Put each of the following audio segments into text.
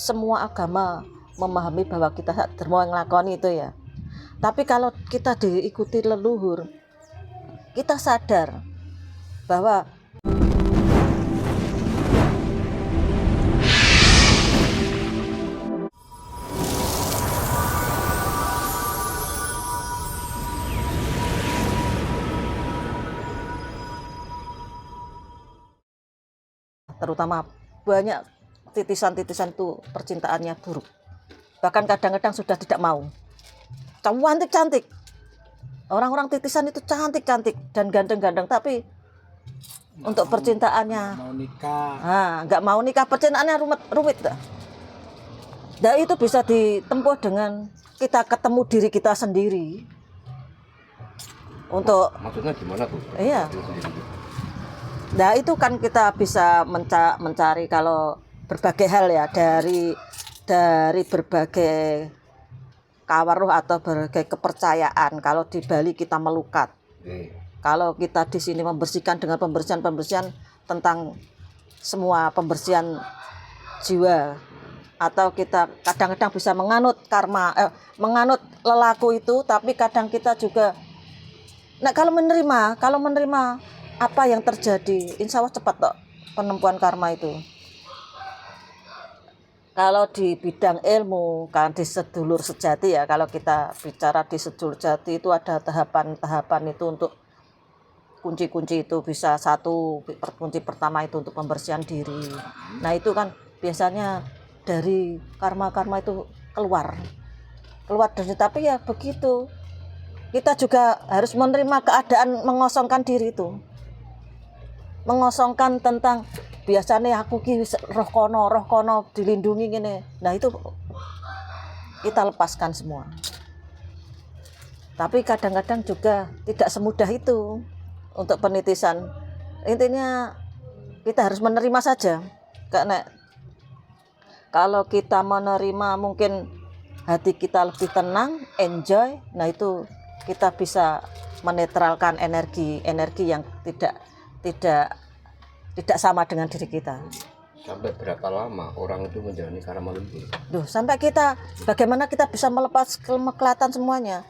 semua agama memahami bahwa kita hak dermo nglakoni itu ya. Tapi kalau kita diikuti leluhur, kita sadar bahwa terutama banyak titisan-titisan itu percintaannya buruk. Bahkan kadang-kadang sudah tidak mau. Cantik-cantik. Orang-orang titisan itu cantik-cantik dan ganteng-ganteng, tapi untuk percintaannya mau nikah. Nggak mau nikah, percintaannya rumit. Dan itu bisa ditempuh dengan kita ketemu diri kita sendiri. Untuk maksudnya gimana tuh? Iya. Nah itu kan kita bisa mencari kalau berbagai hal ya, dari berbagai kawaruh atau berbagai kepercayaan. Kalau di Bali kita melukat, kalau kita di sini membersihkan dengan pembersihan tentang semua pembersihan jiwa, atau kita kadang-kadang bisa menganut karma, menganut lelaku itu, tapi kadang kita juga, nah kalau menerima apa yang terjadi, insya Allah cepat kok penempuan karma itu. Kalau di bidang ilmu, kan di sedulur sejati ya, kalau kita bicara di sedulur sejati itu ada tahapan-tahapan itu untuk kunci-kunci itu bisa kunci pertama itu untuk pembersihan diri. Nah itu kan biasanya dari karma-karma itu keluar dari, tapi ya begitu. Kita juga harus menerima keadaan mengosongkan diri itu. Mengosongkan tentang biasanya aku ki roh kono dilindungi gini. Nah itu kita lepaskan semua. Tapi kadang-kadang juga tidak semudah itu untuk penitisan. Intinya kita harus menerima saja. Karena kalau kita menerima mungkin hati kita lebih tenang, enjoy. Nah itu kita bisa menetralkan energi yang tidak sama dengan diri kita. Sampai berapa lama orang itu menjalani karma leluhur? Sampai kita, bagaimana kita bisa melepas kemeklatan semuanya.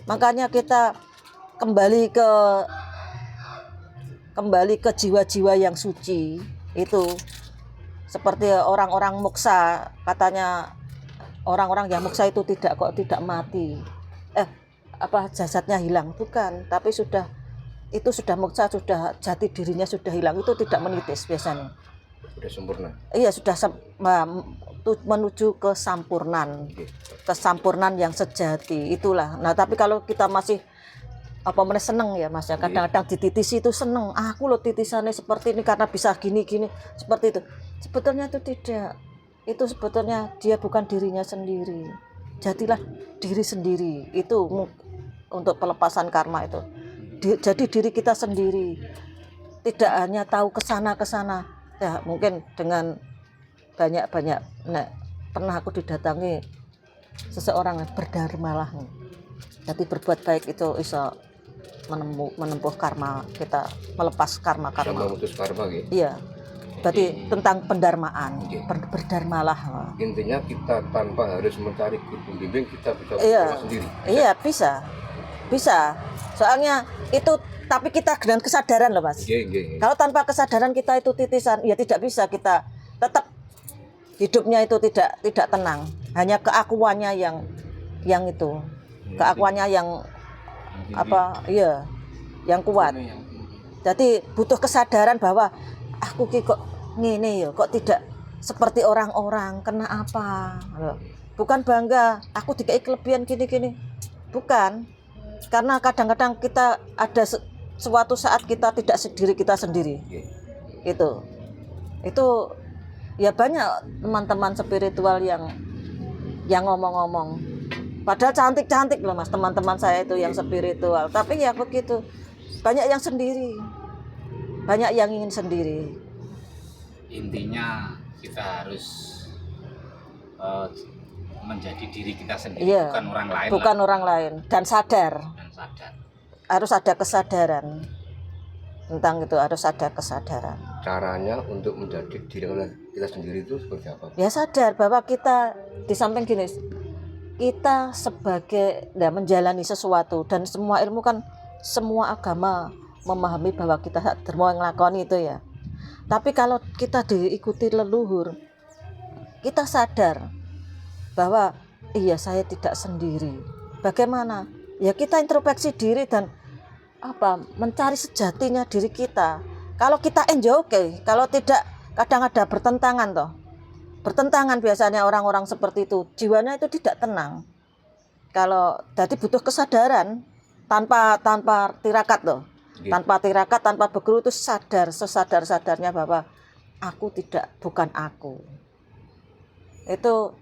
Makanya kita kembali ke jiwa-jiwa yang suci itu. Seperti orang-orang muksa, katanya orang-orang yang muksa itu tidak mati. Jasadnya hilang, bukan, tapi sudah muksa, sudah jati dirinya sudah hilang, itu tidak menitis biasanya. Sudah sempurna. Iya, sudah menuju kesampurnan. Kesampurnan yang sejati itulah. Nah, tapi kalau kita masih seneng ya Mas ya, kadang-kadang dititisi itu seneng. Aku loh titisannya seperti ini karena bisa gini seperti itu. Sebetulnya itu tidak. Itu sebetulnya dia bukan dirinya sendiri. Jadilah diri sendiri. Itu untuk pelepasan karma itu. Jadi diri kita sendiri, tidak hanya tahu kesana ya, mungkin dengan banyak pernah aku didatangi seseorang berdharmalah, jadi berbuat baik itu bisa menempuh karma kita, melepas karma memutus karma gitu. Iya, berarti tentang pendharmaan, berdharmalah. Intinya kita tanpa harus mencari guru pembimbing, kita bisa sendiri. Iya, bisa. Soalnya itu, tapi kita dengan kesadaran loh Mas. Kalau tanpa kesadaran kita itu titisan, ya tidak bisa, kita tetap hidupnya itu tidak tenang. Hanya keakuannya yang itu, keakuannya yang yang kuat. Jadi butuh kesadaran bahwa aku kok ngene ya, kok tidak seperti orang-orang, kena apa? Bukan bangga, aku dikai kelebihan gini. Bukan. Karena kadang-kadang kita ada suatu saat kita tidak diri kita sendiri. Itu ya banyak teman-teman spiritual yang ngomong-ngomong. Padahal cantik-cantik loh Mas, teman-teman saya itu yang spiritual. Tapi ya begitu. Banyak yang sendiri. Banyak yang ingin sendiri. Intinya kita harus menjadi diri kita sendiri, bukan orang lain, dan sadar. Harus ada kesadaran tentang itu, harus ada kesadaran. caranya untuk menjadi diri kita sendiri itu seperti apa? Ya sadar bahwa kita di samping gini, kita sebagai menjalani sesuatu, dan semua ilmu kan, semua agama memahami bahwa kita mau ngelakoni itu ya. Tapi kalau kita diikuti leluhur, kita sadar bahwa iya saya tidak sendiri. Bagaimana? Ya kita introspeksi diri dan mencari sejatinya diri kita. Kalau kita enjoy oke, kalau tidak kadang ada bertentangan toh. Bertentangan biasanya orang-orang seperti itu, jiwanya itu tidak tenang. Kalau jadi butuh kesadaran tanpa tirakat toh. Gitu. Tanpa tirakat, tanpa berguru itu sesadar-sadarnya bahwa bukan aku. Itu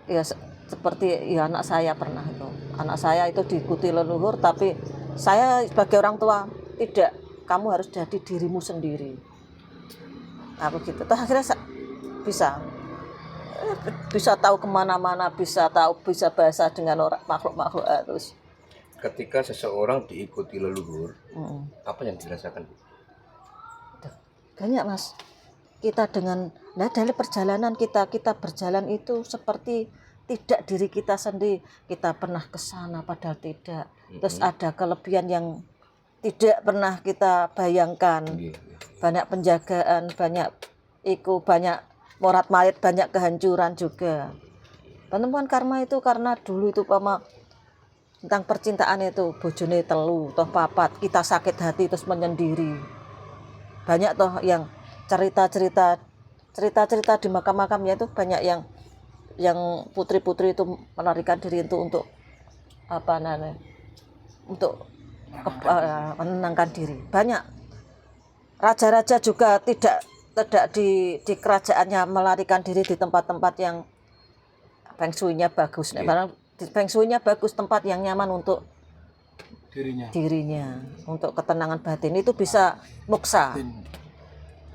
ya seperti ya anak saya pernah itu. Anak saya itu diikuti leluhur, tapi saya sebagai orang tua tidak. Kamu harus jadi dirimu sendiri. Nah begitu. Terus akhirnya bisa tahu kemana-mana, bisa bahasa dengan orang makhluk-makhluk terus. Ketika seseorang diikuti leluhur, apa yang dirasakan? Banyak mas. Kita dari perjalanan kita berjalan itu seperti tidak diri kita sendiri. Kita pernah ke sana padahal tidak. Terus ada kelebihan yang tidak pernah kita bayangkan. Banyak penjagaan, banyak morat-marit, banyak kehancuran juga. Penemuan karma itu karena dulu itu tentang percintaan itu, bojone telu toh papat, kita sakit hati terus menyendiri. Banyak toh yang cerita-cerita di makam-makamnya itu banyak yang putri-putri itu melarikan diri itu untuk menenangkan diri. Banyak raja-raja juga tidak di kerajaannya melarikan diri di tempat-tempat yang feng shui-nya bagus. Feng shui-nya bagus, tempat yang nyaman untuk dirinya, untuk ketenangan batin itu bisa moksa.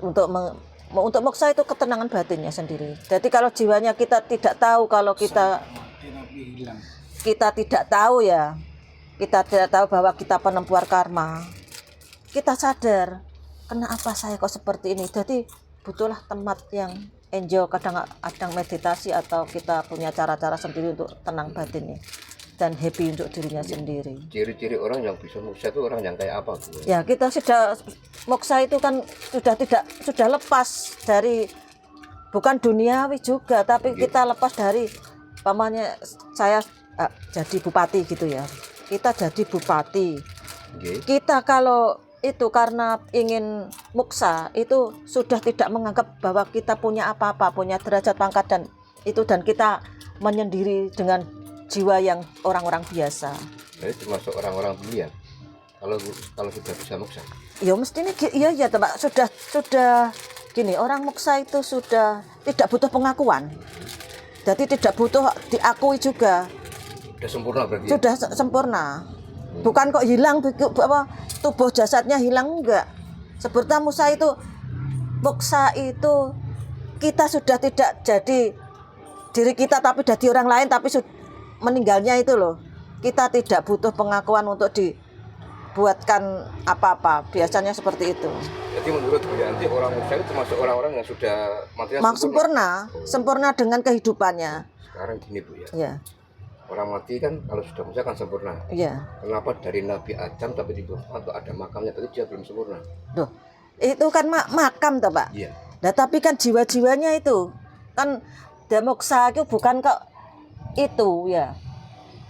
Untuk moksa itu ketenangan batinnya sendiri. Jadi kalau jiwanya kita tidak tahu, kalau kita tidak tahu ya, kita tidak tahu bahwa kita penempuar karma, kita sadar kenapa saya kok seperti ini. Jadi butuhlah tempat yang enjoy, kadang meditasi atau kita punya cara-cara sendiri untuk tenang batinnya dan happy untuk dirinya sendiri. Ciri-ciri orang yang bisa moksa itu orang yang kayak apa? Ya kita sudah moksa itu kan sudah lepas dari, bukan duniawi juga, tapi kita lepas dari pamannya. Saya jadi bupati gitu ya. Kita jadi bupati. Kita kalau itu karena ingin moksa itu sudah tidak menganggap bahwa kita punya apa-apa, punya derajat pangkat dan kita menyendiri dengan jiwa yang orang-orang biasa. Jadi termasuk orang-orang mulia. Kalau sudah bisa moksa. Ya mestinya iya Pak, sudah gini, orang moksa itu sudah tidak butuh pengakuan. Jadi tidak butuh diakui juga. Sudah sempurna berarti. Sudah sempurna. Bukan kok hilang tubuh jasadnya hilang, enggak. Seperti moksa itu kita sudah tidak jadi diri kita tapi jadi orang lain, tapi meninggalnya itu loh. Kita tidak butuh pengakuan untuk dibuatkan apa-apa. Biasanya seperti itu. Jadi menurut Bu Yanti orang moksa itu termasuk orang-orang yang sudah matinya sempurna dengan kehidupannya. Sekarang gini Bu ya. Iya. Orang mati kan kalau sudah moksa kan sempurna. Iya. Kenapa dari Nabi Adam tapi di atau ada makamnya tapi dia belum sempurna? Duh, itu kan makam toh Pak. Iya. Nah tapi kan jiwa-jiwanya itu kan moksa itu bukan kok itu ya.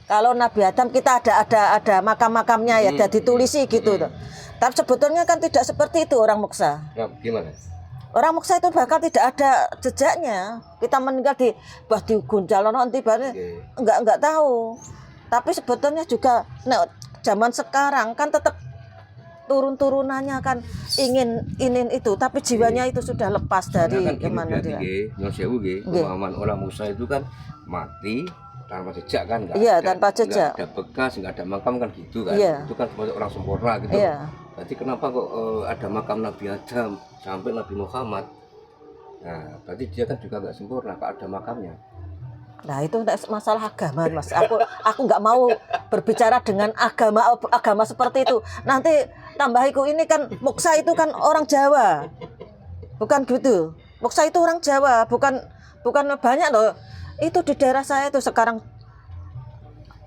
Kalau Nabi Adam kita ada makam-makamnya ya, ada ditulisi gitu tuh. Tapi sebetulnya kan tidak seperti itu orang moksa. Nah, gimana? Orang moksa itu bahkan tidak ada jejaknya. Kita meninggal di gunjal nanti enggak tahu. Tapi sebetulnya juga zaman sekarang kan tetap turun-turunannya kan ingin itu, tapi jiwanya itu sudah lepas dari gimana dia. Pemahaman orang moksa itu kan mati tanpa jejak kan, tanpa jejak. Enggak ada bekas, enggak ada makam kan gitu kan. Itu kan sebagai orang sempurna gitu. Berarti kenapa kok ada makam Nabi Adam sampai Nabi Muhammad? Nah, berarti dia kan juga enggak sempurna, kalau ada makamnya. Nah itu masalah agama Mas. Aku nggak mau berbicara dengan agama seperti itu. Nanti tambahiku ini kan Muksa itu kan orang Jawa, bukan gitu. Muksa itu orang Jawa, bukan banyak loh. Itu di daerah saya itu sekarang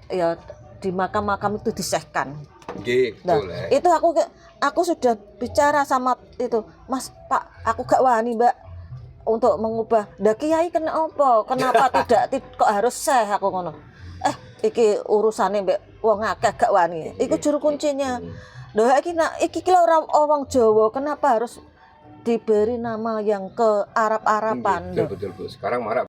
ya di makam-makam itu disehkan. Nah, itu aku sudah bicara sama itu Mas Pak, aku gak wani Mbak untuk mengubah. Dah kiai kenapa tidak kok harus seh aku ngono. Iki urusane mbek wong akeh gak wani. Iku juru kuncinya. Lho iki orang Jawa kenapa harus diberi nama yang ke Arab-Araban? Betul. Sekarang marak